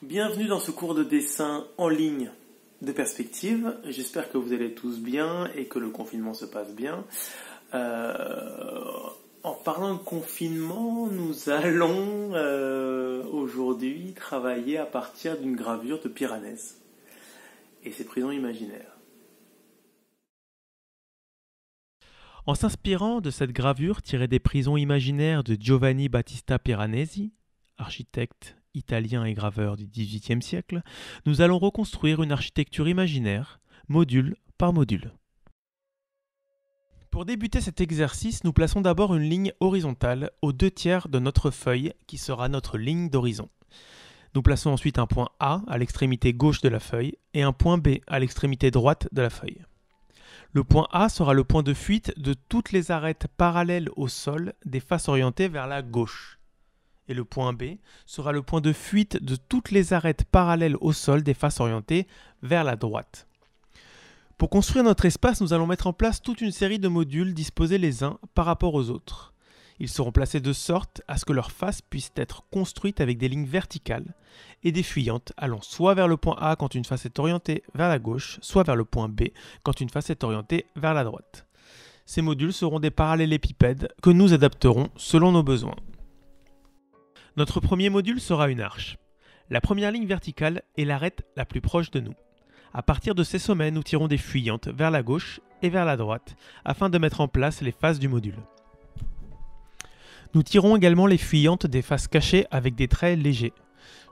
Bienvenue dans ce cours de dessin en ligne de perspective. J'espère que vous allez tous bien et que le confinement se passe bien. En parlant de confinement, nous allons aujourd'hui travailler à partir d'une gravure de Piranèse et ses prisons imaginaires. En s'inspirant de cette gravure tirée des prisons imaginaires de Giovanni Battista Piranesi, architecte italien et graveur du XVIIIe siècle, nous allons reconstruire une architecture imaginaire, module par module. Pour débuter cet exercice, nous plaçons d'abord une ligne horizontale aux 2/3 de notre feuille qui sera notre ligne d'horizon. Nous plaçons ensuite un point A à l'extrémité gauche de la feuille et un point B à l'extrémité droite de la feuille. Le point A sera le point de fuite de toutes les arêtes parallèles au sol des faces orientées vers la gauche. Et le point B sera le point de fuite de toutes les arêtes parallèles au sol des faces orientées vers la droite. Pour construire notre espace, nous allons mettre en place toute une série de modules disposés les uns par rapport aux autres. Ils seront placés de sorte à ce que leurs faces puissent être construites avec des lignes verticales et des fuyantes allant soit vers le point A quand une face est orientée vers la gauche, soit vers le point B quand une face est orientée vers la droite. Ces modules seront des parallélépipèdes que nous adapterons selon nos besoins. Notre premier module sera une arche. La première ligne verticale est l'arête la plus proche de nous. À partir de ces sommets, nous tirons des fuyantes vers la gauche et vers la droite afin de mettre en place les faces du module. Nous tirons également les fuyantes des faces cachées avec des traits légers.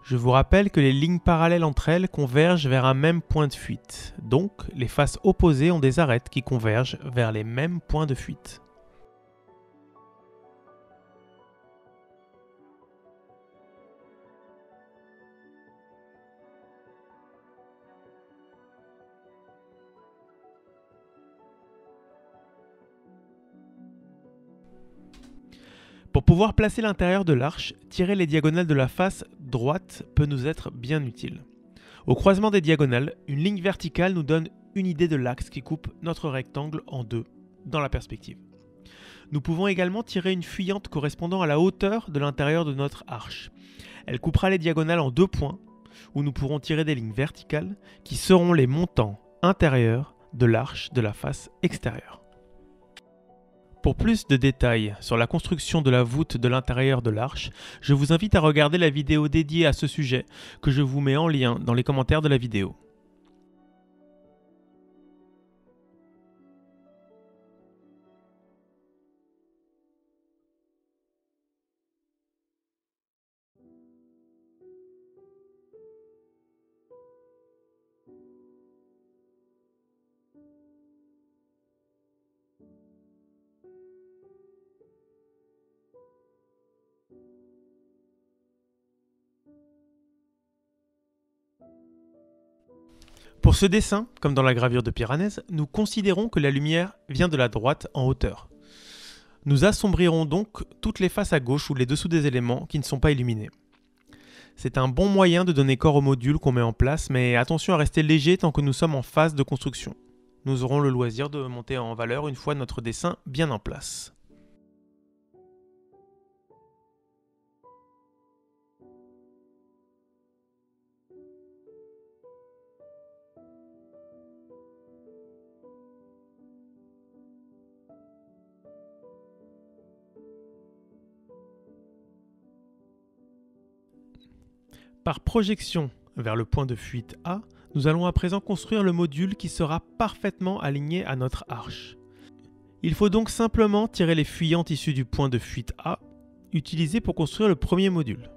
Je vous rappelle que les lignes parallèles entre elles convergent vers un même point de fuite. Donc, les faces opposées ont des arêtes qui convergent vers les mêmes points de fuite. Pour pouvoir placer l'intérieur de l'arche, tirer les diagonales de la face droite peut nous être bien utile. Au croisement des diagonales, une ligne verticale nous donne une idée de l'axe qui coupe notre rectangle en deux, dans la perspective. Nous pouvons également tirer une fuyante correspondant à la hauteur de l'intérieur de notre arche. Elle coupera les diagonales en 2 points, où nous pourrons tirer des lignes verticales qui seront les montants intérieurs de l'arche de la face extérieure. Pour plus de détails sur la construction de la voûte de l'intérieur de l'arche, je vous invite à regarder la vidéo dédiée à ce sujet que je vous mets en lien dans les commentaires de la vidéo. Pour ce dessin, comme dans la gravure de Piranèse, nous considérons que la lumière vient de la droite en hauteur. Nous assombrirons donc toutes les faces à gauche ou les dessous des éléments qui ne sont pas illuminés. C'est un bon moyen de donner corps au module qu'on met en place, mais attention à rester léger tant que nous sommes en phase de construction. Nous aurons le loisir de monter en valeur une fois notre dessin bien en place. Par projection vers le point de fuite A, nous allons à présent construire le module qui sera parfaitement aligné à notre arche. Il faut donc simplement tirer les fuyantes issues du point de fuite A, utilisées pour construire le premier module.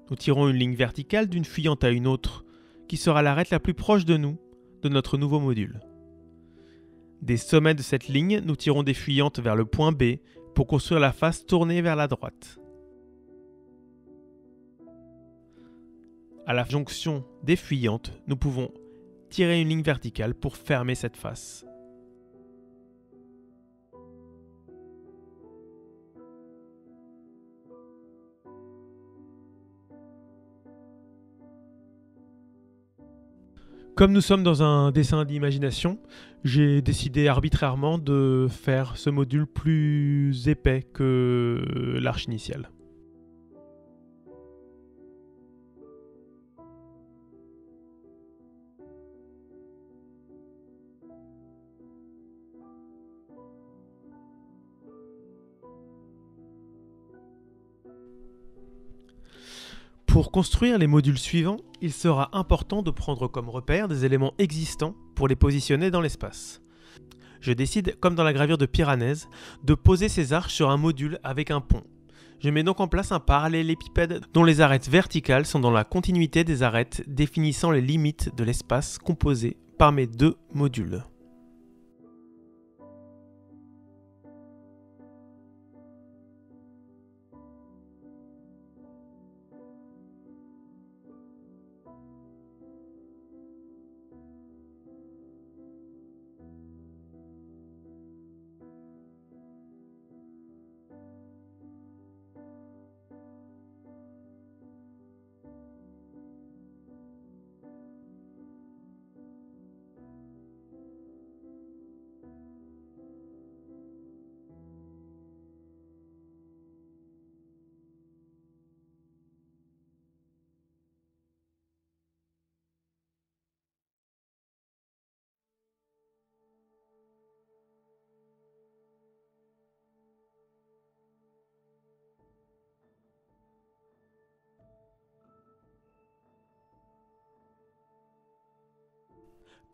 Nous tirons une ligne verticale d'une fuyante à une autre, qui sera l'arête la plus proche de nous, de notre nouveau module. Des sommets de cette ligne, nous tirons des fuyantes vers le point B pour construire la face tournée vers la droite. À la jonction des fuyantes, nous pouvons tirer une ligne verticale pour fermer cette face. Comme nous sommes dans un dessin d'imagination, j'ai décidé arbitrairement de faire ce module plus épais que l'arche initiale. Pour construire les modules suivants, il sera important de prendre comme repère des éléments existants pour les positionner dans l'espace. Je décide, comme dans la gravure de Piranèse, de poser ces arches sur un module avec un pont. Je mets donc en place un parallélépipède dont les arêtes verticales sont dans la continuité des arêtes définissant les limites de l'espace composé par mes deux modules.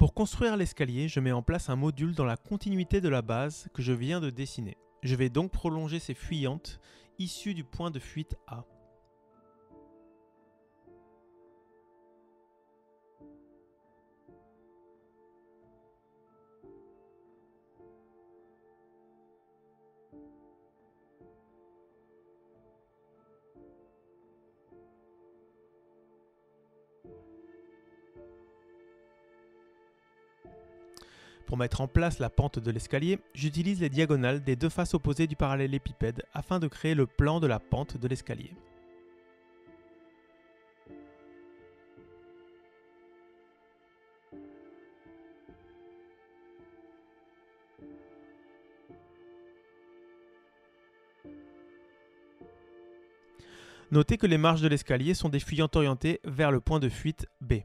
Pour construire l'escalier, je mets en place un module dans la continuité de la base que je viens de dessiner. Je vais donc prolonger ces fuyantes issues du point de fuite A. Pour mettre en place la pente de l'escalier, j'utilise les diagonales des deux faces opposées du parallélépipède afin de créer le plan de la pente de l'escalier. Notez que les marches de l'escalier sont des fuyantes orientées vers le point de fuite B.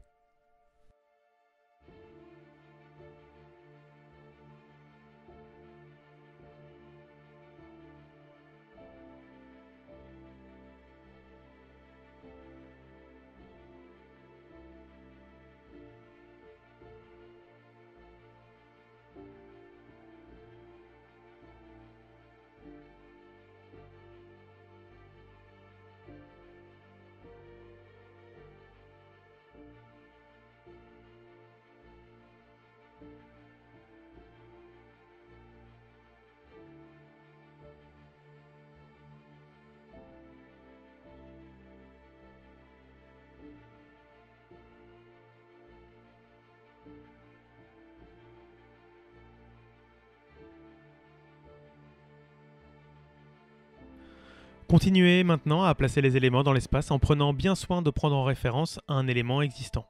Continuez maintenant à placer les éléments dans l'espace en prenant bien soin de prendre en référence un élément existant.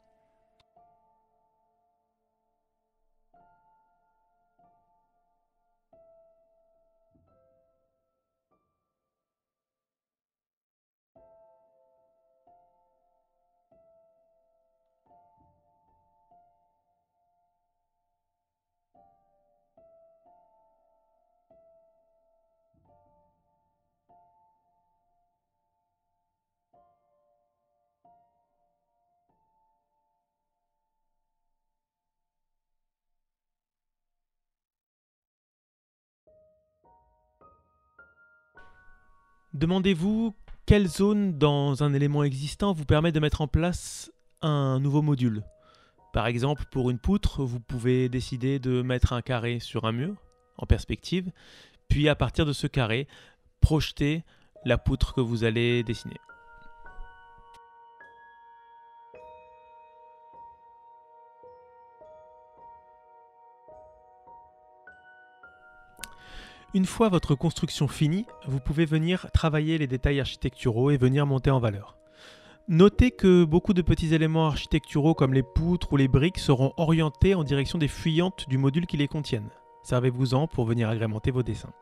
Demandez-vous quelle zone dans un élément existant vous permet de mettre en place un nouveau module. Par exemple, pour une poutre, vous pouvez décider de mettre un carré sur un mur, en perspective, puis à partir de ce carré, projeter la poutre que vous allez dessiner. Une fois votre construction finie, vous pouvez venir travailler les détails architecturaux et venir monter en valeur. Notez que beaucoup de petits éléments architecturaux comme les poutres ou les briques seront orientés en direction des fuyantes du module qui les contiennent. Servez-vous-en pour venir agrémenter vos dessins.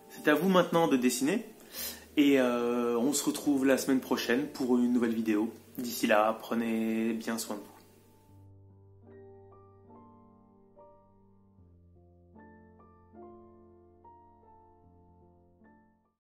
C'est à vous maintenant de dessiner et on se retrouve la semaine prochaine pour une nouvelle vidéo. D'ici là, prenez bien soin de vous.